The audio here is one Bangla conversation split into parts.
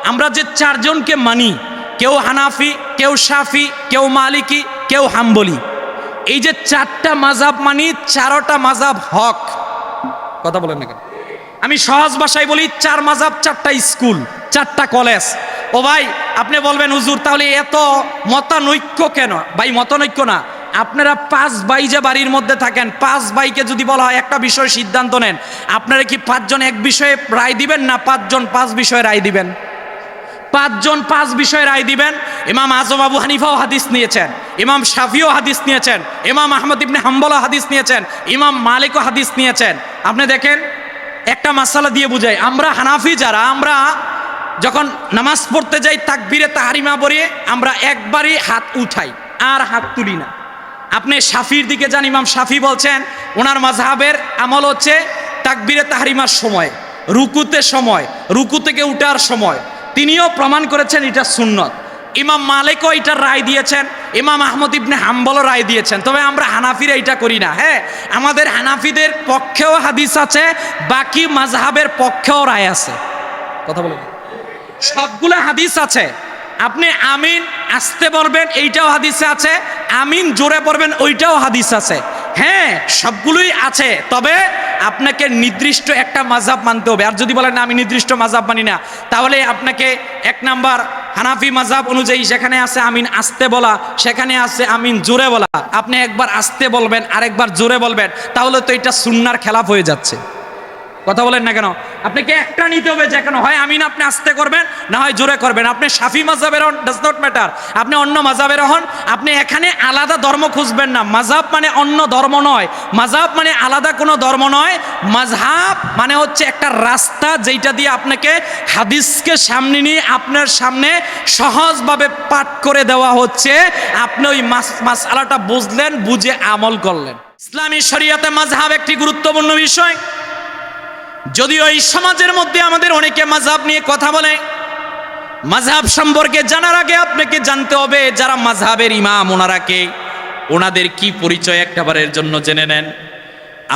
আমরা যে চারজনকে মানি, কেউ হানাফি, কেউ শাফি, কেউ মালিকি, কেউ হাম্বলি, এই যে চারটা মাযহাব মানি, চারটা মাযহাব হক। কথা বলেন না কেন? আমি সহজ ভাষায় বলি, চার মাযহাব, চারটা স্কুল, চারটা কলেজ। ও ভাই, আপনি বলবেন হুজুর তাহলে এত মতানৈক্য কেন? ভাই মতানৈক্য না, আপনারা 5 ভাই যে বাড়ির মধ্যে থাকেন, 5 ভাইকে যদি বলা হয় একটা বিষয় সিদ্ধান্ত নেন, আপনারা কি 5 জন এক বিষয়ে রায় দিবেন, না 5 জন 5 বিষয়ে রায় দিবেন? 5 জন 5 বিষয়ে রায় দিবেন। ইমাম আজম আবু হানিফাও হাদিস নিয়েছেন, ইমাম শাফিও হাদিস নিয়েছেন, ইমাম আহমদ ইবনে হাম্বলও হাদিস নিয়েছেন, ইমাম মালিকও হাদিস নিয়েছেন। আপনি দেখেন, একটা মাসালা দিয়ে বুঝাই, আমরা হানাফি যারা, আমরা যখন নামাজ পড়তে যাই তাকবীরে তাহরিমা পড়িয়ে আমরা একবারই হাত উঠাই, আর হাত তুলি না। আপনি শাফির দিকে যান, ইমাম শাফি বলছেন ওনার মাযহাবের আমল হচ্ছে তাকবীরে তাহরিমার সময়, রুকুতে সময়, রুকু থেকে উঠার সময়, তিনিও প্রমাণ করেছেন এটা সুন্নত। ইমাম মালিকও এটার রায় দিয়েছেন, ইমাম আহমদ ইবনে হাম্বলও রায় দিয়েছেন। তবে আমরা হানাফিরা এটা করি না। হ্যাঁ, আমাদের হানাফিদের পক্ষেও হাদিস আছে, বাকি মাযহাবের পক্ষেও রায় আছে। কথা বলেন, সবগুলো হাদিস আছে। আপনি আমিন আস্তে বলবেন, এইটাও হাদিসে আছে, আমিন জোরে পড়বেন, ওইটাও হাদিস আছে। হ্যাঁ, সবগুলোই আছে, তবে আপনাকে নির্দিষ্ট একটা মাযহাব মানতে হবে। আর যদি বলেন না আমি নির্দিষ্ট মাযহাব মানি না, তাহলে আপনাকে 1 নাম্বার হানাফি মাযহাব অনুযায়ী যেখানে আছে আমিন আস্তে বলা, সেখানে আছে আমিন জোরে বলা, আপনি একবার আস্তে বলবেন, আরেকবার জোরে বলবেন, তাহলে তো এটা সুন্নাহর খেলাফ হয়ে যাচ্ছে। কথা বলেন না কেন? আপনাকে একটা নিতে হবে, যে কেন হয় আমিন আপনি আস্তে করবেন, না হয় জোরে করবেন। আপনি শাফি মাযহাবের হন, ডাজ নট ম্যাটার, আপনি অন্য মাযহাবের হন, আপনি এখানে আলাদা ধর্ম খুঁজবেন না। মাযহাব মানে অন্য ধর্ম নয়, মাযহাব মানে আলাদা কোনো ধর্ম নয়। মাযহাব মানে হচ্ছে একটা রাস্তা, যেটা দিয়ে আপনাকে হাদিসকে সামনে নিয়ে আপনার সামনে সহজভাবে পাঠ করে দেওয়া হচ্ছে, আপনি ওই মাসআলাটা বুঝলেন, বুঝে আমল করলেন। ইসলামী শরীয়তে মাযহাব একটি গুরুত্বপূর্ণ বিষয়। যদিও এই সমাজের মধ্যে আমাদের অনেকে মাযহাব নিয়ে কথা বলে, মাযহাব সম্পর্কে জানার আগে আপনাকে জানতে হবে যারা মাযহাবের ইমাম ওনারা কে, ওনাদের কি পরিচয় একবারের জন্য জেনে নেন।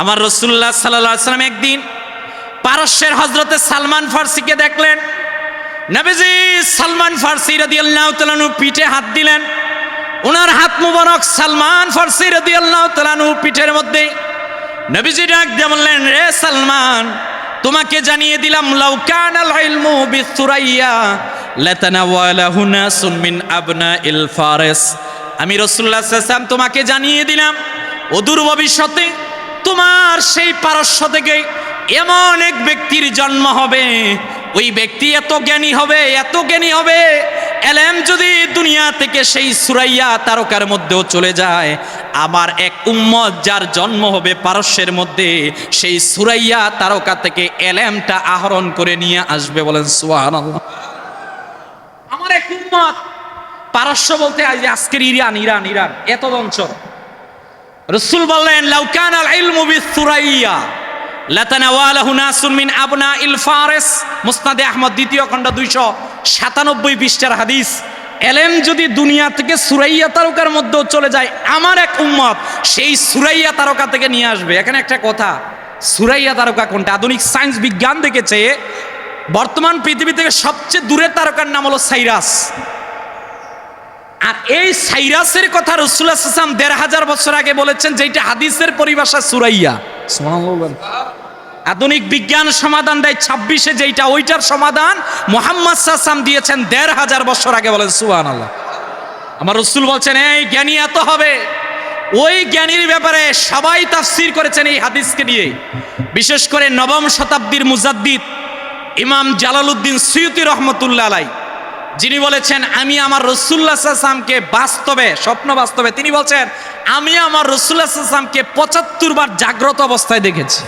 আমার রাসূলুল্লাহ সাল্লাল্লাহু আলাইহি ওয়াসাল্লাম একদিন পারস্যের হযরতে সালমান ফার্সিকে দেখলেন। নবীজি সালমান ফার্সি রাদিয়াল্লাহু তাআলা আনহু পিঠে হাত দিলেন, ওনার হাত মুবারক সালমান ফার্সি রাদিয়াল্লাহু তাআলা আনহু পিঠের মধ্যে। নবীজি ডাক দিয়ে বললেন, রে সালমান, তোমাকে জানিয়ে দিলাম, লাউ কানাল ইলমু বিসুরাইয়া লাতানাওয়ালাহু নাসুন মিন আবনাইল ফারিস। আমি রাসূলুল্লাহ সাল্লাল্লাহু আলাইহি ওয়াসাল্লাম তোমাকে জানিয়ে দিলাম, অদূর ভবিষ্যতে তোমার সেই পারস্য থেকে এমন এক ব্যক্তির জন্ম হবে, ওই ব্যক্তি এত জ্ঞানী হবে, এত জ্ঞানী হবে, এলেম যদি দুনিয়া থেকে সেই সুরাইয়া তারকার মধ্যেও চলে যায়, আমার এক উম্মত যার জন্ম হবে পারস্যের মধ্যে, সেই সুরাইয়া তারকা থেকে এলেমটা আহরণ করে নিয়ে আসবে। বলেন সুবহানাল্লাহ। আমার এক উম্মত, পারস্য বলতে আজকের ইরান, ইরান ইরান এত অঞ্চল। রাসূল বললেন, লাউ কানাল ইলমু বিসুরাইয়া লাতানাওয়ালাহু নাসুন মিন আবনাইল ফারিস। মুসনাদে আহমদ দ্বিতীয় খণ্ড 297 পৃষ্ঠার হাদিস। এলেম যদি দুনিয়া থেকে সুরাইয়া তারকার মধ্যেও চলে যায়, আমার এক উম্মত সেই সুরাইয়া তারকা থেকে নিয়ে আসবে। এখানে একটা কথা, সুরাইয়া তারকা কোনটা? আধুনিক সায়েন্স বিজ্ঞান দেখেছে বর্তমান পৃথিবী থেকে সবচেয়ে দূরের তারকার নাম হলো সাইরাস। আর এই সাইরাসের কথা রাসূলুল্লাহ সাল্লাল্লাহু আলাইহি ওয়াসাল্লাম 1500 বছর আগে বলেছেন, যেটা হাদিসের পরিভাষা সুরাইয়া। সুবহানাল্লাহ। আধুনিক বিজ্ঞান সমাধান দেয় 26-এ, যেটা ওইটার সমাধান মুহাম্মদ সাল্লাল্লাহু আলাইহি ওয়াসাল্লাম দিয়েছেন 1500 বছর আগে। বলেন সুবহানাল্লাহ। আমার রাসূল বলছেন, এই জ্ঞানী এত হবে। ওই জ্ঞানীর ব্যাপারে সবাই তাফসীর করেছেন এই হাদিসকে নিয়ে, বিশেষ করে 9ম শতাব্দীর মুজাদ্দিদ ইমাম জালালউদ্দিন সুয়ুতী রাহমাতুল্লাহ আলাইহি, যিনি বলেছেন আমি আমার রাসূলুল্লাহ সাল্লাল্লাহু আলাইহি ওয়াসাল্লামকে বাস্তবে, স্বপ্ন বাস্তবে, তিনি বলছেন আমি আমার রাসূলুল্লাহ সাল্লাল্লাহু আলাইহি ওয়াসাল্লামকে 75 বার জাগ্রত অবস্থায় দেখেছি।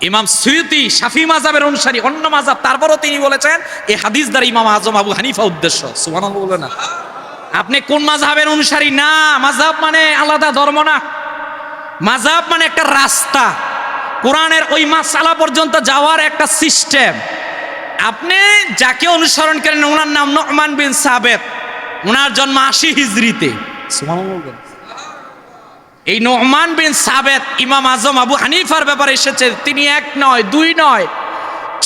ইমাম সুয়ুতী শাফি মাযহাবের অনুসারী, অন্য মাযহাব, তারপরও তিনি বলেছেন এই হাদিস দ্বারা ইমাম আজম আবু হানিফা উদ্দেশ্য। সুবহানাল্লাহ বলে না। আপনি কোন মাযহাবের অনুসারী? না, মাযহাব মানে আলাদা ধর্ম না, মাযহাব মানে একটা রাস্তা, কোরআনের ওই মাসআলা পর্যন্ত যাওয়ার একটা সিস্টেম। আপনি যাকে অনুসরণ করেন ওনার নাম নু'মান বিন সাবেত, ওনার জন্ম 80 হিজরিতে। সুবহানাল্লাহ। এই নু'মান বিন সাবেত ইমাম আজম আবু হানিফার ব্যাপারে এসেছে, তিনি 1 নয় 2 নয়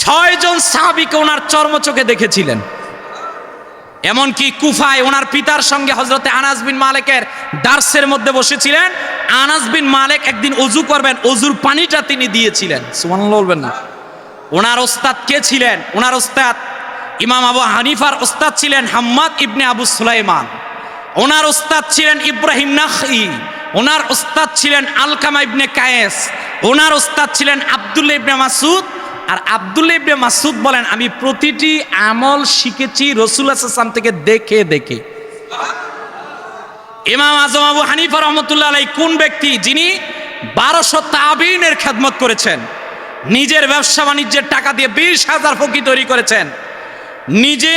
6 জন সাহাবীকে ওনার চর্মচোখে দেখেছিলেন। এমনকি কুফায় ওনার পিতার সঙ্গে হযরতে আনাস বিন মালিকের দার্সের মধ্যে বসেছিলেন। আনাস বিন মালিক একদিন ওযু করবেন, ওযুর পানিটা তিনি দিয়েছিলেন। সুবহানাল্লাহ বলবেন না? ওনার ওস্তাদ কে ছিলেন? ওনার ওস্তাদ ইমাম আবু হানিফার ওস্তাদ ছিলেন হাম্মাদ ইবনে আবু সুলাইমান। ওনার ওস্তাদ ছিলেন ইব্রাহিম নাখঈ। ওনার ওস্তাদ ছিলেন আলকামা ইবনে কায়েস। ওনার ওস্তাদ ছিলেন আব্দুল্লাহ ইবনে মাসউদ। আর আব্দুল্লাহ ইবনে মাসউদ বলেন, আমি প্রতিটি আমল শিখেছি রাসূলুল্লাহ সাল্লাল্লাহু আলাইহি ওয়াসাল্লাম থেকে দেখে দেখে। ইমাম আজম আবু হানিফা রাহমাতুল্লাহ আলাইহি কোন ব্যক্তি? যিনি 1200 তাবিঈনের খেদমত করেছেন, নিজের ব্যবসা বাণিজ্যের টাকা দিয়ে 20,000 ফকি তৈরি করেছেন, নিজে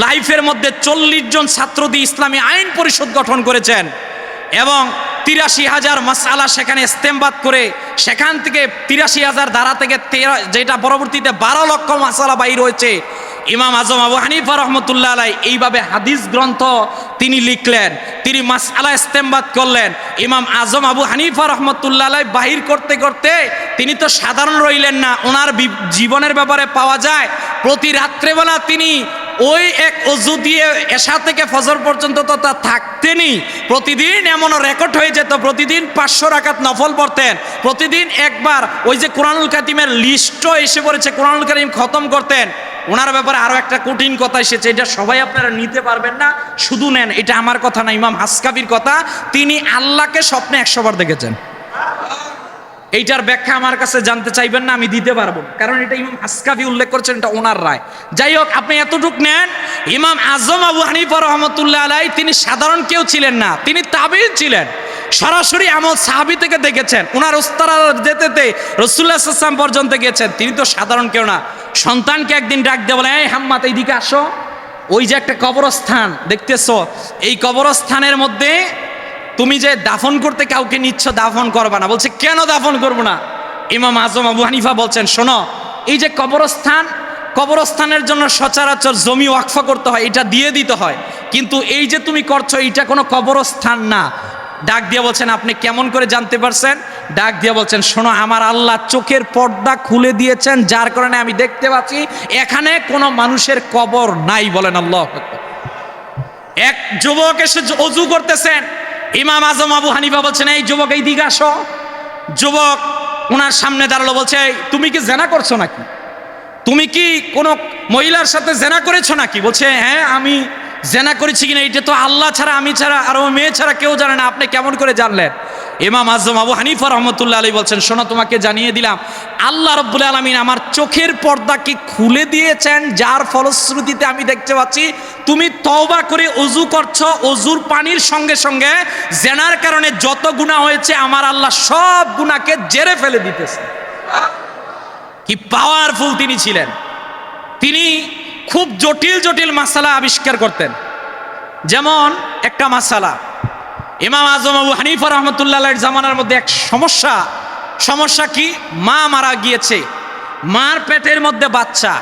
লাইফের মধ্যে 40 জন ছাত্র দিয়ে ইসলামী আইন পরিষদ গঠন করেছেন এবং 83,000 মাসআলা সেখানে ইস্তেমবাদ করে সেখান থেকে 83,000 ধারা থেকে যেটা পরবর্তীতে 12 লক্ষ মাসআলা বাইর হয়েছে। ইমাম আজম আবু হানিফা রহমতুল্লাহ আলাই এইভাবে হাদিস গ্রন্থ তিনি লিখলেন, তিনি মাসআলা ইস্তেমবাদ করলেন। ইমাম আজম আবু হানিফা রহমতুল্লাহ আলাই বাহির করতে করতে তিনি তো সাধারণ রইলেন না, ওনার জীবনের ব্যাপারে পাওয়া যায় প্রতি রাত্রেবেলা তিনি ওই এক ওযু দিয়ে এশা থেকে ফজর পর্যন্ত তো তা থাকতেনই। প্রতিদিন এমনও রেকর্ড হয়ে যেত, প্রতিদিন 500 রাকাত নফল পড়তেন, প্রতিদিন একবার ওই যে কোরআনুল কারিমের লিস্টও এসে পড়েছে, কোরআনুল কারিম খতম করতেন। ওনার ব্যাপারে আরো একটা কঠিন কথা এসেছে, এটা সবাই আপনারা নিতে পারবেন না, শুধু নেন, এটা আমার কথা না, ইমাম হাসকাবির কথা। তিনি আল্লাহকে স্বপ্নে 100 বার দেখেছেন। এইটার ব্যাখ্যা আমার কাছে জানতে চাইবেন না, আমি দিতে পারবো না, কারণ এটা ইমাম হাসকাবি উল্লেখ করেছেন, এটা ওনার রায়। যাই হোক, আপনি এতটুক নেন, ইমাম আজম আবু হানিফা রহমতুল্লাহ আলাই তিনি সাধারণ কেউ ছিলেন না, তিনি তাবিঈন ছিলেন। সরাসরি আমল সাহাবী থেকে দেখেছেন, ওনার ওস্তারা যেতে রাসূলুল্লাহ সাল্লাল্লাহু আলাইহি ওয়াসাল্লাম পর্যন্ত গেছেন, তিনি তো সাধারণ কেউ না। সন্তানকে একদিন ডাক দিয়ে বলে, এই হাম্মাদ এইদিকে আসো, ওই যে একটা কবরস্থান দেখতেছো, এই কবরস্থানের মধ্যে তুমি যে দাফন করতে কাউকে নিচ্ছ, দাফন করবা না। বলছে, কেন দাফন করবো না? ইমাম আজম আবু হানিফা বলছেন, শোনো, এই যে কবরস্থান, কবরস্থানের জন্য সচরাচর জমি ওয়াকফা করতে হয়, এটা দিয়ে দিতে হয়, কিন্তু এই যে তুমি করছো এটা কোনো কবরস্থান না। ডাক দিয়ে বলছেন, আপনি কেমন করে জানতে পারছেন? ডাক দিয়ে বলছেন, শোনো, আমার আল্লাহ চোখের পর্দা খুলে দিয়েছেন, যার কারণে আমি দেখতে পাচ্ছি এখানে কোনো মানুষের কবর নাই। বলেন আল্লাহু আকবার। এক যুবক এসে ওযু করতেছেন, ইমাম আজম আবু হানিফা বলছেন, এই যুবক এইদিকে আসো। যুবক ওনার সামনে দাঁড়ালো, বলছে, তুমি কি জেনা করছো নাকি? তুমি কি কোনো মহিলার সাথে জেনা করেছো নাকি? বলছে, হ্যাঁ, আমি জেনা করেছি কিনা এটা তো আল্লাহ ছাড়া, আমি ছাড়া আর ও মেয়ে ছাড়া কেউ জানে না, আপনি কেমন করে জানলেন? ইমাম আজম আবু হানিফা রহমতুল্লাহ আলাইহি বলছেন, শোনো, তোমাকে জানিয়ে দিলাম, আল্লাহ রাব্বুল আলামিন আমার চোখের পর্দাকে খুলে দিয়েছেন, যার ফলশ্রুতিতে আমি দেখতে পাচ্ছি তুমি তওবা করে ওযু করছো, ওযুর পানির সঙ্গে সঙ্গে জেনার কারণে যত গুনাহ হয়েছে আমার আল্লাহ সব গুনাহকে জেরে ফেলে দিতেছে। কি পাওয়ারফুল তিনি ছিলেন! তিনি খুব জটিল জটিল মাসালা আবিষ্কার করতেন। যেমন একটা মাসালা, ইমাম আজম আবু হানিফা রহমতুল্লাহ আলাইহির জামানার মধ্যে এক সমস্যা কি? মা মারা গিয়েছে, মার পেটের মধ্যে বাচ্চা।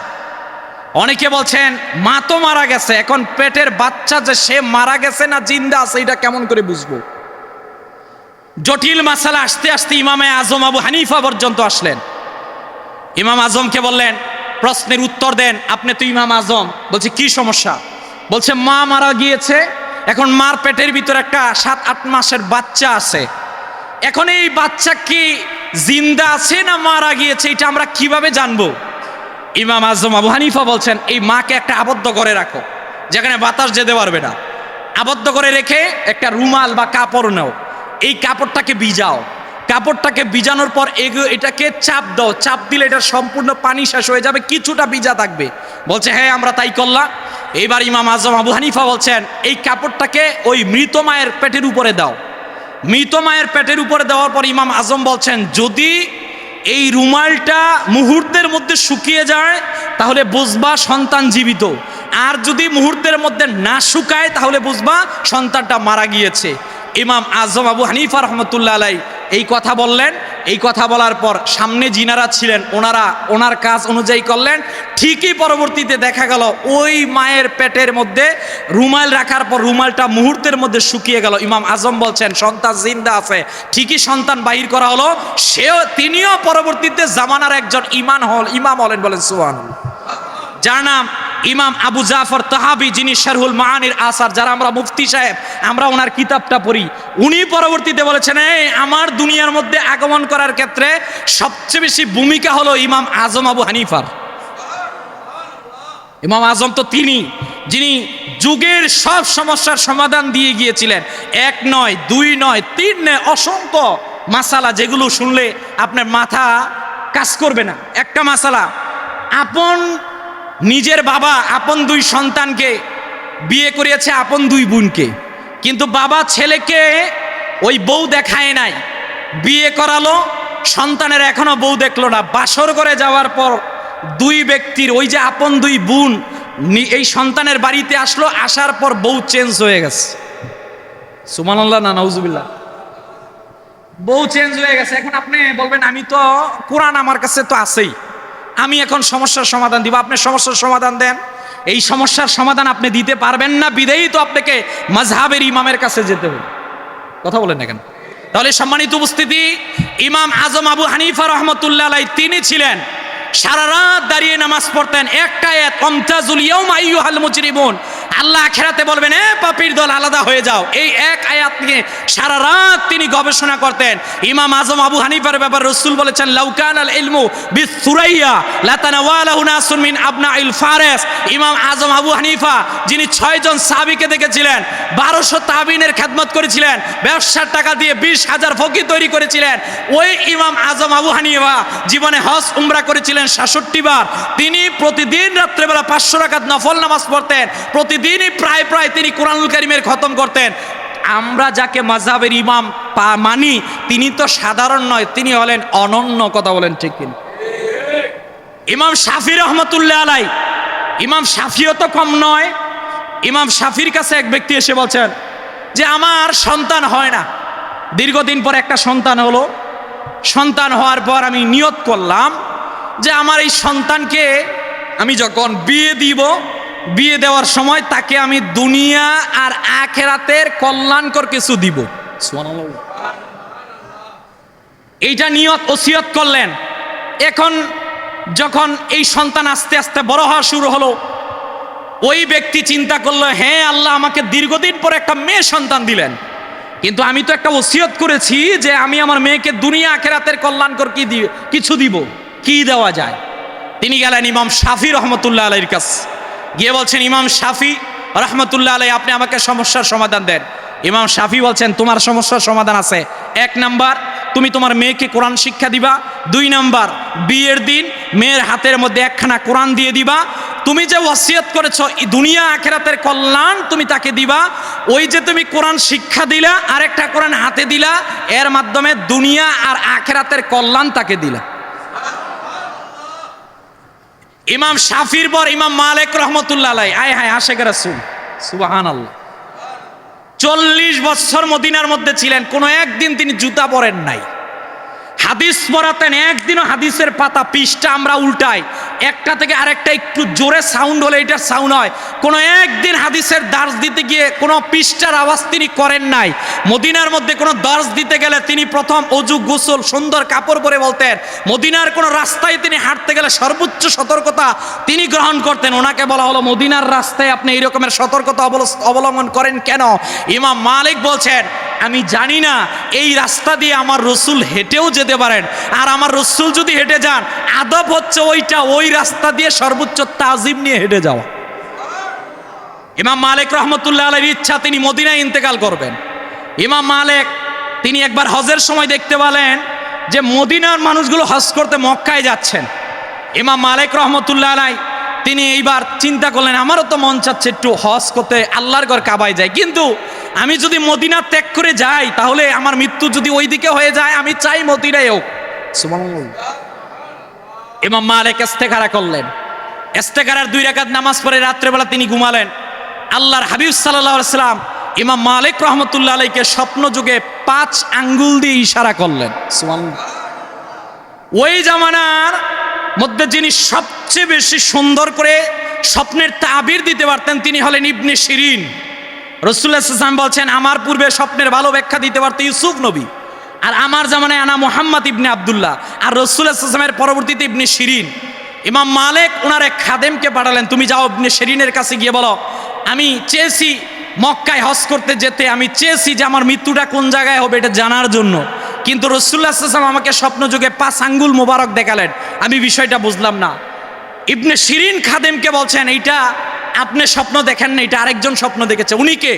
অনেকে বলছেন মা তো মারা গেছে, এখন পেটের বাচ্চা যে সে মারা গেছে না জিন্দা আছে এটা কেমন করে বুঝবো? জটিল মাসালা আসতে আসতে ইমামে আজম আবু হানিফা পর্যন্ত আসলেন। ইমাম আজমকে বললেন, প্রশ্নের উত্তর দেন, আপনি তো ইমাম আজম। বলছে, কি সমস্যা? বলছে, মা মারা গিয়েছে, এখন মার পেটের ভিতরে একটা 7-8 মাসের বাচ্চা আছে, এখন এই বাচ্চা কি জিন্দা আছে না মারা গিয়েছে এটা আমরা কিভাবে জানবো? ইমাম আজম আবু হানিফা বলছেন, এই মাকে একটা আবদ্ধ করে রাখো, যেখানে বাতাস যেতে পারবে না, আবদ্ধ করে রেখে একটা রুমাল বা কাপড় নাও, এই কাপড়টাকে ভিজাও, কাপড়টাকে ভিজানোর পর এটাকে চাপ দাও, চাপ দিলে এটা সম্পূর্ণ পানি শেষ হয়ে যাবে, কিছুটা ভিজা থাকবে। বলছে, হ্যাঁ, আমরা তাই করলাম। এইবার ইমাম আজম আবু হানিফা বলছেন, এই কাপড়টাকে ওই মৃত মায়ের পেটের উপরে দাও। মৃত মায়ের পেটের উপরে দেওয়ার পর ইমাম আজম বলছেন, যদি এই রুমালটা মুহূর্তের মধ্যে শুকিয়ে যায় তাহলে বুঝবা সন্তান জীবিত, আর যদি মুহূর্তের মধ্যে না শুকায় তাহলে বুঝবা সন্তানটা মারা গিয়েছে। ইমাম আজম আবু হানিফা রহমতুল্লাহ আলাইহি এই কথা বললেন এই কথা বলার পর সামনে যিনারা ছিলেন ওনার কাজ অনুযায়ী করলেন। ঠিকই পরবর্তীতে দেখা গেল ওই মায়ের পেটের মধ্যে রুমাল রাখার পর রুমালটা মুহূর্তের মধ্যে শুকিয়ে গেল। ইমাম আজম বলছেন সন্তান জিন্দা আছে, ঠিকই সন্তান বাহির করা হলো। তিনিও পরবর্তীতে জামানার একজন ইমাম হলেন, বলেন সুবহানাল্লাহ। যার নাম ইমাম আবু জাফর তাহাবি, যিনি শারহুল মাআনির আসার, যারা আমরা মুফতি সাহেব আমরা ওনার কিতাবটা পড়ি, উনি পরবর্তীতে বলেছেন এই আমার দুনিয়ার মধ্যে আগমন করার ক্ষেত্রে সবচেয়ে বেশি ভূমিকা হলো ইমাম আজম আবু হানিফার। ইমাম আজম তো তিনি যিনি যুগের সব সমস্যার সমাধান দিয়ে গিয়েছিলেন। এক নয়, দুই নয়, তিন নয়, অসংখ্য মাসালা যেগুলো শুনলে আপনার মাথা কাজ করবে না। একটা মাসালা, আপন নিজের বাবা আপন দুই সন্তানকে বিয়ে করিয়েছে, আপন দুই বোনকে, কিন্তু বাবা ছেলেকে ওই বউ দেখায় নাই, বিয়ে করালো, সন্তানের এখনো বউ দেখলো না। বাসর করে যাওয়ার পর দুই ব্যক্তির ওই যে আপন দুই বোন এই সন্তানের বাড়িতে আসলো, আসার পর বউ চেঞ্জ হয়ে গেছে। সুবহানাল্লাহ না নাউজুবিল্লাহ। বউ চেঞ্জ হয়ে গেছে। এখন আপনি বলবেন আমি তো কোরআন আমার কাছে তো আছেই, আমি এখন সমস্যার সমাধান দিব। আপনি সমস্যার সমাধান দেন, এই সমস্যার সমাধান আপনি দিতে পারবেন না, বিদেয়ী তো আপনাকে মাযহাবের ইমামের কাছে যেতে হবে। কথা বলেন না কেন? তাহলে সম্মানিত উপস্থিতি, ইমাম আজম আবু হানিফা রহমতুল্লাহ আলাইহি তিনি ছিলেন সারা রাত দাঁড়িয়ে নামাজ পড়তেন। একটা আয়াত, আমতাজুল ইয়াউমা আইয়ুহাল মুজরিমুন, আল্লাহ আখিরাতে বলবেন এ পাপীর দল আলাদা হয়ে যাও, এই এক আয়াত নিয়ে সারা রাত তিনি গবেষণা করতেন। ইমাম আজম আবু হানিফার ব্যাপারে রাসূল বলেছেন লাউ কানাল ইলমু বিসুরাইয়া লাতানাওয়ালাহু নাসুন মিন আবনাইল ফারিস। ইমাম আজম আবু হানিফা যিনি 6 জন সাহাবীকে দেখেছিলেন, 1200 তাবিনের খেদমত করেছিলেন, ব্যবসার টাকা দিয়ে 20,000 ফকিহ তৈরি করেছিলেন, ওই ইমাম আজম আবু হানিফা জীবনে হজ উমরা করেছিলেন 66 বার। তিনি প্রতিদিন রাত্রেবেলা 500 রাকাত নফল নামাজ পড়তেন, প্রতিদিনই প্রায় তিনি কোরআনুল কারীমের খতম করতেন। আমরা যাকে মাযহাবের ইমাম মানি, তিনি তো সাধারণ নয়, তিনি হলেন অনন্য। কথা বলেন ঠিক কিনা? ইমাম শাফি রহমতুল্লাহ আলাইহি, ইমাম শাফিও তো কম নয়। ইমাম শাফির কাছে এক ব্যক্তি এসে বলছেন যে আমার সন্তান হয় না, দীর্ঘদিন পর একটা সন্তান হলো। সন্তান হওয়ার পর আমি নিয়ত করলাম যে আমার এই সন্তানকে আমি যখন বিয়ে দিব, বিয়ে দেওয়ার সময় তাকে আমি দুনিয়া আর আখিরাতের কল্যাণকর কিছু দিব। সুবহানাল্লাহ। এইটা নিয়ত ওসিয়ত করলেন। এখন যখন এই সন্তান আস্তে আস্তে বড় হওয়া শুরু হলো, ওই ব্যক্তি চিন্তা করলো হ্যাঁ আল্লাহ আমাকে দীর্ঘদিন পর একটা মেয়ে সন্তান দিলেন, কিন্তু আমি তো একটা ওসিয়ত করেছি যে আমি আমার মেয়েকে দুনিয়া আখিরাতের কল্যাণকর কিছু দিব, কি দেওয়া যায়? তিনি গেলেন ইমাম শাফি রহমতুল্লাহ আলাইহির কাছে, গিয়ে বলছেন ইমাম শাফি রহমতুল্লাহ আলাইহি আপনি আমাকে সমস্যার সমাধান দেন। ইমাম শাফি বলছেন তোমার সমস্যার সমাধান আছে। 1 নাম্বার, তুমি তোমার মেয়েকে কোরআন শিক্ষা দিবা। 2 নাম্বার, বিয়ের দিন মেয়ের হাতের মধ্যে একখানা কোরআন দিয়ে দিবা। তুমি যে ওয়াসিয়ত করেছো দুনিয়া আখিরাতের কল্যাণ তুমি তাকে দিবা। ওই যে তুমি কোরআন শিক্ষা দিলা, আরেকটা কোরআন হাতে দিলা, এর মাধ্যমে দুনিয়া আর আখিরাতের কল্যাণ তাকে দিলা। ইমাম শাফির পর ইমাম মালিক রহমতুল্লাহ আলাইহি, আয় হায় আশেক রাসূল, সুবহানাল্লাহ, 40 বছর মদিনার মধ্যে ছিলেন, কোনো একদিন তিনি জুতা পরেন নাই। হাদিস পড়াতেন, একদিনও হাদিসের পাতা পৃষ্ঠা আমরা উল্টাই, একটা থেকে আরেকটা একটু জোরে সাউন্ড হলে এটার সাউন্ড হয়। কোনো একদিন হাদিসের দার্স দিতে গিয়ে কোনো পৃষ্ঠার আওয়াজ তিনি করেন নাই। মদিনার মধ্যে কোনো দার্স দিতে গেলে তিনি প্রথম অজু গোসল সুন্দর কাপড় পরে বলতেন। মদিনার কোনো রাস্তায় তিনি হাঁটতে গেলে সর্বোচ্চ সতর্কতা তিনি গ্রহণ করতেন। ওনাকে বলা হলো মদিনার রাস্তায় আপনি এই রকমের সতর্কতা অবলম্বন করেন কেন? ইমাম মালিক বলছেন আমি জানি না, এই রাস্তা দিয়ে আমার রসুল হেঁটেও যেতে পারেন, আর আমার রসুল যদি হেঁটে যান আদব হচ্ছে ওইটা, ওই রাস্তা দিয়ে সর্বোচ্চ তাজিম নিয়ে হেঁটে যাওয়া। ইমাম মালিক রহমতুল্লাহ আলাইহির ইচ্ছা তিনি মদিনায় ইন্তেকাল করবেন। ইমাম মালিক তিনি একবার হজের সময় দেখতে পেলেন যে মদিনার মানুষগুলো হজ করতে মক্কায় যাচ্ছেন। ইমাম মালিক রহমতুল্লাহ আলাইহি তিনি এইবার চিন্তা করলেন আমারও তো মন চাচ্ছে একটু হজ করতে, আল্লাহর ঘর কাবায় যায়, কিন্তু আমি যদি মদিনা ত্যাগ করে যাই তাহলে আমার মৃত্যু যদি ওইদিকে হয়ে যায়, আমি চাই মদিনায় হোক। সুবহানাল্লাহ। ইমাম মালিক ইস্তেখারা করলেন। ইস্তেখারার 2 রাকাত নামাজ পড়ে রাত্রেবেলা তিনি ঘুমালেন। আল্লাহর হাবিব সাল্লাল্লাহু আলাইহি ওয়াসাল্লাম ইমাম মালিক রহমতুল্লাহ আলাইহিকে স্বপ্ন যুগে 5 আঙ্গুল দিয়ে ইশারা করলেন। সুবহানাল্লাহ। ওই জামানার মধ্যে যিনি সবচেয়ে বেশি সুন্দর করে স্বপ্নের তাবির দিতে পারতেন তিনি হলেন ইবনে শিরিন। রাসূলুল্লাহ সাল্লাল্লাহু আলাইহি ওয়াসাল্লাম বলছেন, আমার পূর্বে স্বপ্নের ভালো ব্যাখ্যা দিতে পারতো ইউসুফ নবী, আর আমার জামানায় আনা মুহাম্মদ ইবনে আব্দুল্লাহ, আর রাসূলুল্লাহ সাল্লাল্লাহু আলাইহি ওয়াসাল্লামের পরবর্তীতে ইবনে শিরিন। ইমাম মালিক ওনার এক খাদেমকে পাঠালেন, তুমি যাও ইবনে শিরিনের কাছে গিয়ে বলো, আমি চেয়েছি মক্কায় হজ করতে যেতে, আমি চেয়েছি যে আমার মৃত্যুটা কোন জায়গায় হবে এটা জানার জন্য, কিন্তু রাসূলুল্লাহ সাল্লাল্লাহু আলাইহি ওয়াসাল্লাম আমাকে স্বপ্নযোগে 5 আঙ্গুল মোবারক দেখালেন, আমি বিষয়টা বুঝলাম না। ইবনে শিরিন খাদেমকে বলছেন, এইটা আপনি স্বপ্ন দেখেন না, এটা আরেকজন স্বপ্ন দেখেছে। উনি কে?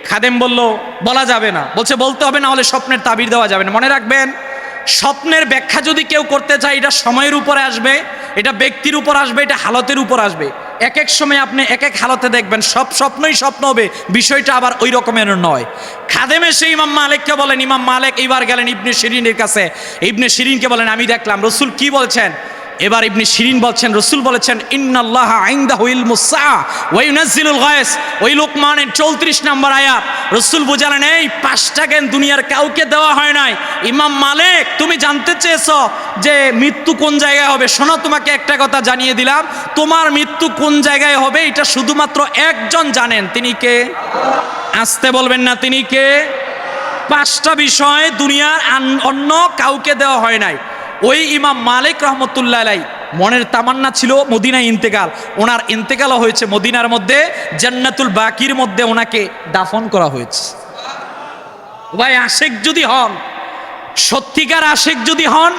খাদেম বলল, বলা যাবে না। বলছে বলতে হবে, না হলে স্বপ্নের তাবির দেওয়া যাবে না। মনে রাখবেন, স্বপ্নের ব্যাখ্যা যদি কেউ করতে চায় এটা সময়ের উপরে আসবে, এটা ব্যক্তির উপর আসবে, এটা হালতের উপর আসবে। এক এক সময় আপনি এক এক হালতে দেখবেন সব স্বপ্নই স্বপ্ন হবে, বিষয়টা আবার ওই রকমের নয়। খাদেম এসে ইমাম মালিককে বলেন, ইমাম মালিক এইবার গেলেন ইবনে শিরিনের কাছে, ইবনে শিরিনকে বলেন, আমি দেখলাম রাসূল কি বলছেন। এবার ইবনে শিরিন বলছেন, রাসূল বলেছেন, ইন্নাল্লাহা ইনদাহু ইলমুস সাআ ওয়া ইউনাজ্জিলুল গায়স। ওই লোকমানের 34 নম্বর আয়াত। রাসূল বুঝালেন, এই 5টা জ্ঞান দুনিয়ার কাউকে দেওয়া হয় নাই। ইমাম মালিক, তুমি জানতে চেয়েছো যে মৃত্যু কোন জায়গায় হবে, শোনো তোমাকে একটা কথা জানিয়ে দিলাম, তোমার মৃত্যু কোন জায়গায় হবে এটা শুধুমাত্র একজন জানেন। তিনি কে? আসতে বলবেন না, তিনি কে? 5টা বিষয় দুনিয়ার অন্য কাউকে দেওয়া হয় নাই। ওই ইমাম মালিক রহমতুল্লাহ আলাইহি মনের তামান্না ছিল মদিনায় ইন্তেকাল, ওনার ইন্তেকালও হয়েছে মদিনার মধ্যে জান্নাতুল বাকির মধ্যে ওনাকে দাফন করা হয়েছে। ভাই, আশেক যদি হন, সত্যিকার আশেক যদি হন,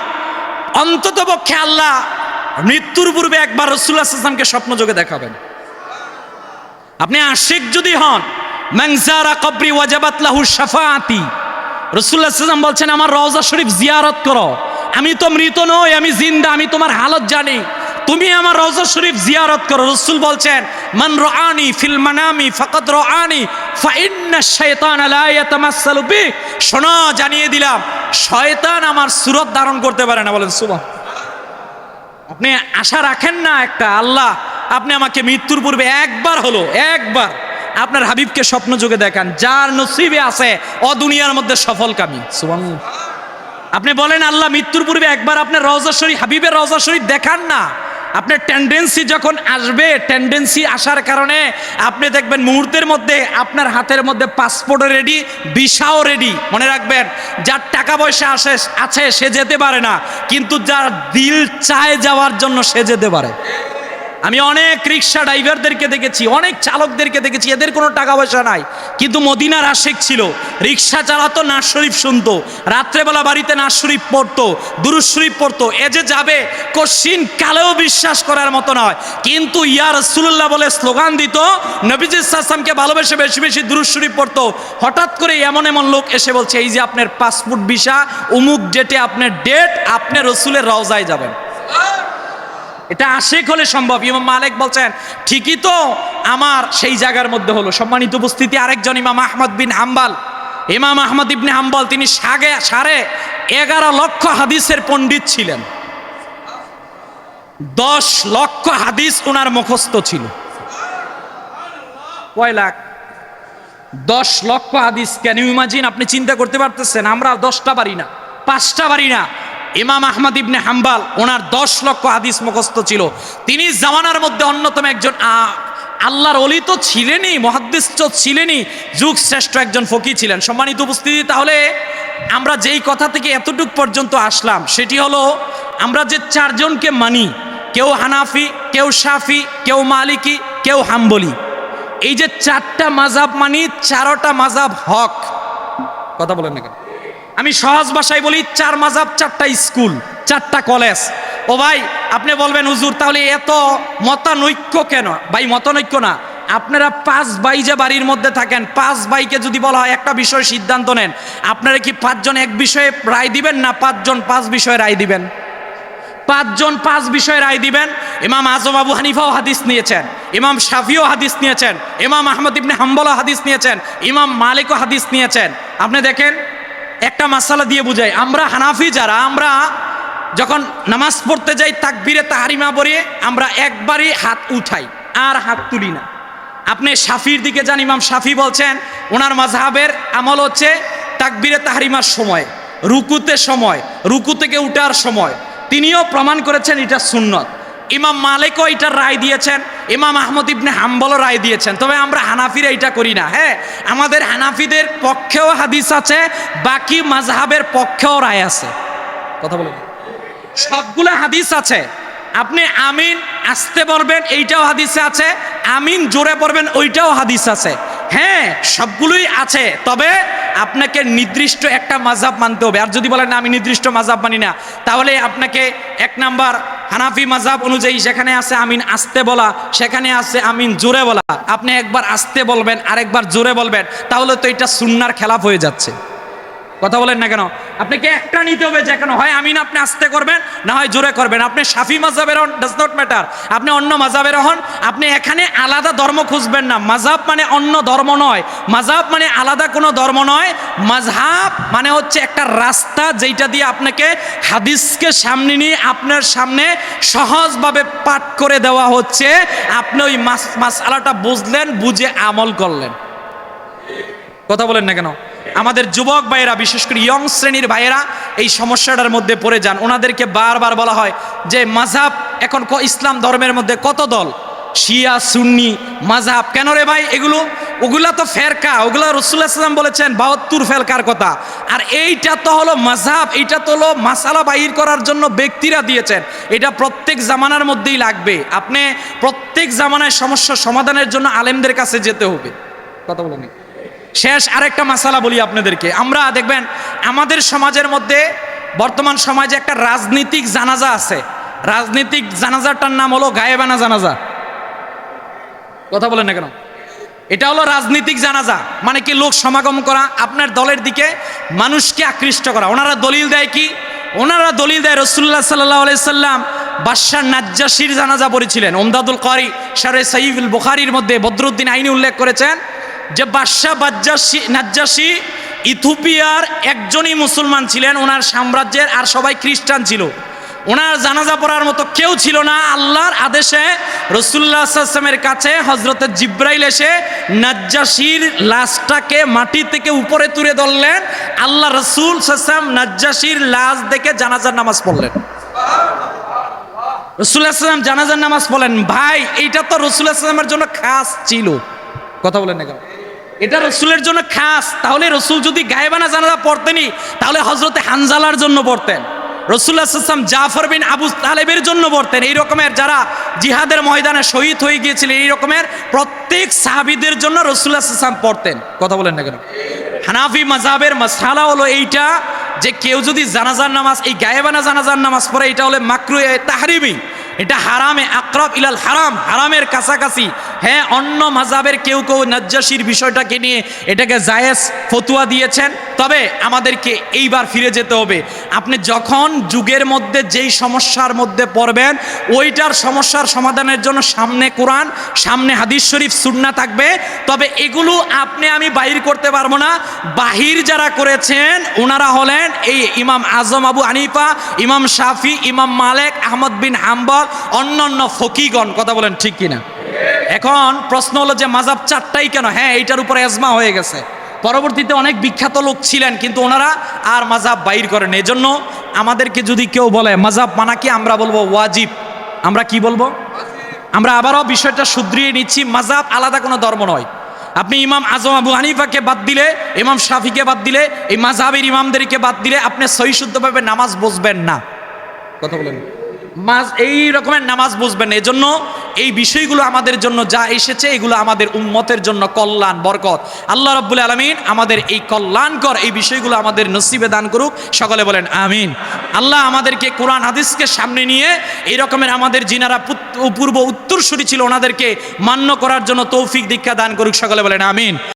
অন্তত পক্ষে আল্লাহ মৃত্যুর পূর্বে একবার রাসূলুল্লাহ সাল্লাল্লাহু আলাইহি ওয়াসাল্লামকে স্বপ্নযোগে দেখাবেন। আপনি আশেক যদি হন, মান যারা কবরি ওয়াজাবাত লাহু শাফাআতি। রাসূলুল্লাহ সাল্লাল্লাহু আলাইহি ওয়াসাল্লাম বলছেন, আমার রওজা শরীফ জিয়ারত করো। আমি তো মৃত নই, আমি জিন্দা, আমি তোমার হালত জানি, তুমি আমার রওজা শরীফ জিয়ারত করো। রাসূল বলছেন, মান রাআনি ফিল মানামি ফাকাদ রাআনি ফা ইন্নাশ শাইতানা লা ইয়াতামাসসালু বি। শোনো, জানিয়ে দিলাম, শয়তান আমার সূরত ধারণ করতে পারে না। বলেন সুবহান। আপনি আশা রাখেন না একটা, আল্লাহ আপনি আমাকে মৃত্যুর পূর্বে একবার হলো, একবার আপনার হাবিবকে স্বপ্নযোগে দেখান, যার নসিবে আছে ও দুনিয়ার মধ্যে সফলকামী। সুবহানাল্লাহ। আপনি বলেন, আল্লাহ মৃত্যুর পূর্বে একবার আপনার রওজা শরীফ, হাবিবের রওজা শরীফ দেখান না। আপনার টেন্ডেন্সি যখন আসবে, টেন্ডেন্সি আসার কারণে আপনি দেখবেন মুহূর্তের মধ্যে আপনার হাতের মধ্যে পাসপোর্টও রেডি, ভিসাও রেডি। মনে রাখবেন, যার টাকা পয়সা আছে সে যেতে পারে না, কিন্তু যার দিল চায় যাওয়ার জন্য সে যেতে পারে। আমি অনেক রিক্সা ড্রাইভারদেরকে দেখেছি, অনেক চালকদেরকে দেখেছি, এদের কোনো টাকা পয়সা নাই, কিন্তু মদিনার আশেক ছিল। রিক্সা চালাতো, নাজ শরীফ শুনতো, রাত্রেবেলা বাড়িতে নাজ শরীফ পড়তো, দুরূদ শরীফ পড়তো। এ যে যাবে কশিন কালেও বিশ্বাস করার মতো নয়, কিন্তু ইয়া রাসূলুল্লাহ বলে স্লোগান দিত, নবীজি সাল্লাল্লাহু আলাইহি ওয়াসাল্লামকে ভালোবেসে বেশি বেশি দুরূদ শরীফ পড়তো। হঠাৎ করে এমন এমন লোক এসে বলছে, এই যে আপনার পাসপোর্ট ভিসা অমুক ডেটে আপনার ডেট, আপনি রাসূলের রওজায় যাবেন। এটা আশেক হলে সম্ভব। ইমাম মালিক বলছেন, ঠিকই তো, আমার সেই জায়গার মধ্যে হলো। সম্মানিত উপস্থিতি, আরেকজন ইমাম আহমদ বিন হাম্বল, ইমাম আহমদ ইবনে হাম্বল, তিনি 11.5 লক্ষ হাদিসের পণ্ডিত ছিলেন। 10 লক্ষ হাদিস ওনার মুখস্থ ছিল। কয় লাখ? 10 লক্ষ হাদিস। Can you imagine? আপনি চিন্তা করতে পারতেছেন? আমরা 10টা পারি না, 5টা পারি না। ইমাম আহমদ ইবনে হাম্বল, ওনার 10 লক্ষ হাদিস মুখস্থ ছিল। তিনি জামানার মধ্যে অন্যতম একজন আল্লাহর ওলি তো ছিলেনই, মুহাদ্দিস তো ছিলেনই, যুগ শ্রেষ্ঠ একজন ফকি ছিলেন। সম্মানিত উপস্থিতি, তাহলে আমরা যেই কথা থেকে এতটুক পর্যন্ত আসলাম সেটি হলো, আমরা যে 4 জনকে মানি, কেউ হানাফি, কেউ শাফি, কেউ মালিকি, কেউ হাম্বলি, এই যে 4টা মাযহাব মানি, 4টা মাযহাব হক। কথা বলেন না কেন? আমি সহজ ভাষায় বলি, 4 মাযহাব, 4টা স্কুল, 4টা কলেজ। ও ভাই, আপনি বলবেন, হুজুর তাহলে এত মতানৈক্য কেন? ভাই, মতানৈক্য না, আপনারা 5 ভাই যে বাড়ির মধ্যে থাকেন, 5 ভাইকে যদি বলা হয় একটা বিষয় সিদ্ধান্ত নেন, আপনারা কি 5 জন এক বিষয়ে রায় দিবেন, না 5 জন 5 বিষয়ে রায় দিবেন? 5 জন 5 বিষয়ে রায় দিবেন। ইমাম আজম আবু হানিফাও হাদিস নিয়েছেন, ইমাম শাফিও হাদিস নিয়েছেন, ইমাম আহমদ ইবনে হাম্বলও হাদিস নিয়েছেন, ইমাম মালিকও হাদিস নিয়েছেন। আপনি দেখেন, একটা মাসালা দিয়ে বুঝাই, আমরা হানাফি যারা, আমরা যখন নামাজ পড়তে যাই তাকবীরে তাহরিমা পড়িয়ে আমরা একবারই হাত উঠাই আর হাত তুলি না। আপনি শাফির দিকে যান, ইমাম শাফি বলছেন ওনার মাযহাবের আমল হচ্ছে তাকবীরে তাহরিমার সময়, রুকুতে সময়, রুকু থেকে উঠার সময়, তিনিও প্রমাণ করেছেন এটা সুন্নত। ইমাম মালিকও এটার রায় দিয়েছেন, ইমাম আহমদ ইবনে হাম্বলও রায় দিয়েছেন। তবে আমরা হানাফিরা এটা করি না। হ্যাঁ, আমাদের হানাফিদের পক্ষেও হাদিস আছে, বাকি মাযহাবের পক্ষেও রায় আছে। কথা বলেন, সবগুলো হাদিস আছে। আপনি আমিন আসতে বলবেন, এইটাও হাদিসে আছে, আমিন জোরে পড়বেন, ওইটাও হাদিস আছে। হ্যাঁ, সবগুলোই আছে, তবে আপনাকে নির্দিষ্ট একটা মাযহাব মানতে হবে। আর যদি বলেন না আমি নির্দিষ্ট মাযহাব মানি না, তাহলে আপনাকে এক নাম্বার হানাফি মাযহাব অনুযায়ী যেখানে আছে আমিন আসতে বলা, সেখানে আছে আমিন জোরে বলা। আপনি একবার আসতে বলবেন, আরেকবার জোরে বলবেন, তাহলে তো এটা সুন্নাহর খেলাফ হয়ে যাচ্ছে। কথা বলেন না কেন? আপনাকে একটা নিতে হবে, যে কেন হয় আমিন আপনি আস্তে করবেন, না হয় জোরে করবেন। আপনি শাফি মাযহাবের হন, ডাজ নট ম্যাটার, আপনি অন্য মাযহাবের হন, আপনি এখানে আলাদা ধর্ম খুঁজবেন না। মাযহাব মানে অন্য ধর্ম নয়, মাযহাব মানে আলাদা কোনো ধর্ম নয়। মাযহাব মানে হচ্ছে একটা রাস্তা, যেটা দিয়ে আপনাকে হাদিসকে সামনে নিয়ে আপনার সামনে সহজভাবে পাঠ করে দেওয়া হচ্ছে। আপনি ওই মাসআলাটা বুঝলেন, বুঝে আমল করলেন। কথা বলেন না কেন? আমাদের যুবক ভাইয়েরা, বিশেষ করে ইয়ং শ্রেণীর ভাইয়েরা এই সমস্যাটার মধ্যে পড়ে যান। ওনাদেরকে বারবার বলা হয় যে মাযহাব এখন ইসলাম ধর্মের মধ্যে কত দল, শিয়া সুন্নি মাযহাব। কেন রে ভাই? ওগুলা তো ফেরকা, ওগুলা রাসূলুল্লাহ সাল্লাল্লাহু আলাইহি ওয়াসাল্লাম বলেছেন 72 ফেরকার কথা। আর এইটা তো হলো মাযহাব, এইটা তো হলো মাসালা বাহির করার জন্য ব্যক্তিরা দিয়েছেন। এটা প্রত্যেক জামানার মধ্যেই লাগবে। আপনি প্রত্যেক জামানায় সমস্যা সমাধানের জন্য আলেমদের কাছে যেতে হবে। কথা বলেন। শেষ আরেকটা মাসালা বলি আপনাদেরকে। আমরা দেখবেন আমাদের সমাজের মধ্যে, বর্তমান সমাজে একটা রাজনীতিক জানাজা আছে। রাজনীতিক জানাজাটার নাম হলো গায়েবানা জানাজা। কথা বলেন না কেন? এটা হলো রাজনীতিক জানাজা, মানে কি লোক সমাগম করা, আপনার দলের দিকে মানুষকে আকৃষ্ট করা। ওনারা দলিল দেয় কি? ওনারা দলিল দেয় রাসূলুল্লাহ সাল্লাল্লাহু আলাইহি সাল্লাম বাদশাহ নাজ্জাশীর জানাজা পড়েছিলেন। উমদাতুল কারি শারহে সহিহুল বুখারীর মধ্যে বদরুদ্দিন আইনি উল্লেখ করেছেন যে বাদশাহ নাজ্জাশী ইথিওপিয়ার একজনই মুসলমান ছিলেন ওনার সাম্রাজ্যের, আর সবাই খ্রিস্টান ছিল। ওনার জানাজা পড়ার মতো কেউ ছিল না। আল্লাহর আদেশে রাসূলুল্লাহ সাল্লাল্লাহু আলাইহি ওয়াসাল্লামের কাছে হযরতে জিবরাইল এসে নাজ্জাশীর লাশটাকে মাটি থেকে উপরে তুলে ধরলেন। আল্লাহ রাসূল সাল্লাল্লাহু আলাইহি ওয়াসাল্লাম নাজ্জাশীর লাশ দেখে জানাজার নামাজ পড়লেন। রাসূলুল্লাহ সাল্লাল্লাহু আলাইহি ওয়াসাল্লাম জানাজার নামাজ পড়লেন। ভাই, এইটা তো রাসূলুল্লাহ সাল্লাল্লাহু আলাইহি ওয়াসাল্লামের জন্য খাস ছিল। কথা বলেন না কেন? এটা রসুলের জন্য খাস। তাহলে রসুল যদি গায়েবানা জানাজা পড়তেনই, তাহলে হযরতে হানজালার জন্য পড়তেন, রাসূলুল্লাহ সাল্লাল্লাহু আলাইহি ওয়াসাল্লাম জাফর বিন আবু তালেবের জন্য পড়তেন। এই রকমের যারা জিহাদের ময়দানে শহীদ হয়ে গিয়েছিলেন, এই রকমের প্রত্যেক সাহাবীদের জন্য রাসূলুল্লাহ সাল্লাল্লাহু আলাইহি ওয়াসাল্লাম পড়তেন। কথা বলেন না কেন? হানাফি মাযহাবের মাসআলা হলো এইটা, যে কেউ যদি জানাজার নামাজ, এই গায়েবানা জানাজার নামাজ পড়ে, এটা হলো মাকরুহে তাহরিমি, এটা হারামে আকরাব ইলাল হারাম, হারামের কাছাকাছি। হ্যাঁ, অন্য মাযহাবের কেউ কেউ নাজ্জাশীর বিষয়টাকে নিয়ে এটাকে জায়েজ ফতোয়া দিয়েছেন। তবে আমাদেরকে এইবার ফিরে যেতে হবে। আপনি যখন যুগের মধ্যে যেই সমস্যার মধ্যে পড়বেন, ওইটার সমস্যার সমাধানের জন্য সামনে কোরআন, সামনে হাদিস শরীফ, সুন্নাহ থাকবে। তবে এগুলো আপনি আমি বাহির করতে পারবো না। বাহির যারা করেছেন ওনারা হলেন এই ইমাম আজম আবু হানিফা, ইমাম শাফি, ইমাম মালিক, আহমদ বিন হাম্বল, অন্যান্য ফকিগণ। কথা বলেন ঠিক কিনা? এখন প্রশ্ন হলো যে মাযহাব চারটাই কেন? হ্যাঁ, এইটার উপরে ইজমা হয়ে গেছে। পরবর্তীতে অনেক বিখ্যাত লোক ছিলেন, কিন্তু ওনারা আর মাযহাব বাইর করেন। এজন্য আমাদেরকে যদি কেউ বলে মাযহাব মানা কি, আমরা বলবো ওয়াজিব। আমরা কি বলবো? আমরা আবারও বিষয়টা শুধরিয়ে নিচ্ছি। মাযহাব আলাদা কোনো ধর্ম নয়। আপনি ইমাম আজম আবু হানিফাকে বাদ দিলে, ইমাম শাফিকে বাদ দিলে, এই মাযহাবের ইমামদেরকে বাদ দিলে আপনি সহি শুদ্ধভাবে নামাজ বুঝবেন না। কথা বলেন, এই রকমের নামাজ বুঝবেন। এজন্য এই বিষয়গুলো আমাদের জন্য যা এসেছে, এগুলো আমাদের উম্মতের জন্য কল্যাণ, বরকত। আল্লাহ রাব্বুল আলামিন আমাদের এই কল্যাণকর এই বিষয়গুলো আমাদের নসিবে দান করুক। সকলে বলেন আমিন। আল্লাহ আমাদেরকে কোরআন হাদিসকে সামনে নিয়ে এই রকমের আমাদের যিনারা পূর্ব উত্তরসূরি ছিল, ওনাদেরকে মান্য করার জন্য তৌফিক দীক্ষা দান করুক। সকলে বলেন আমিন।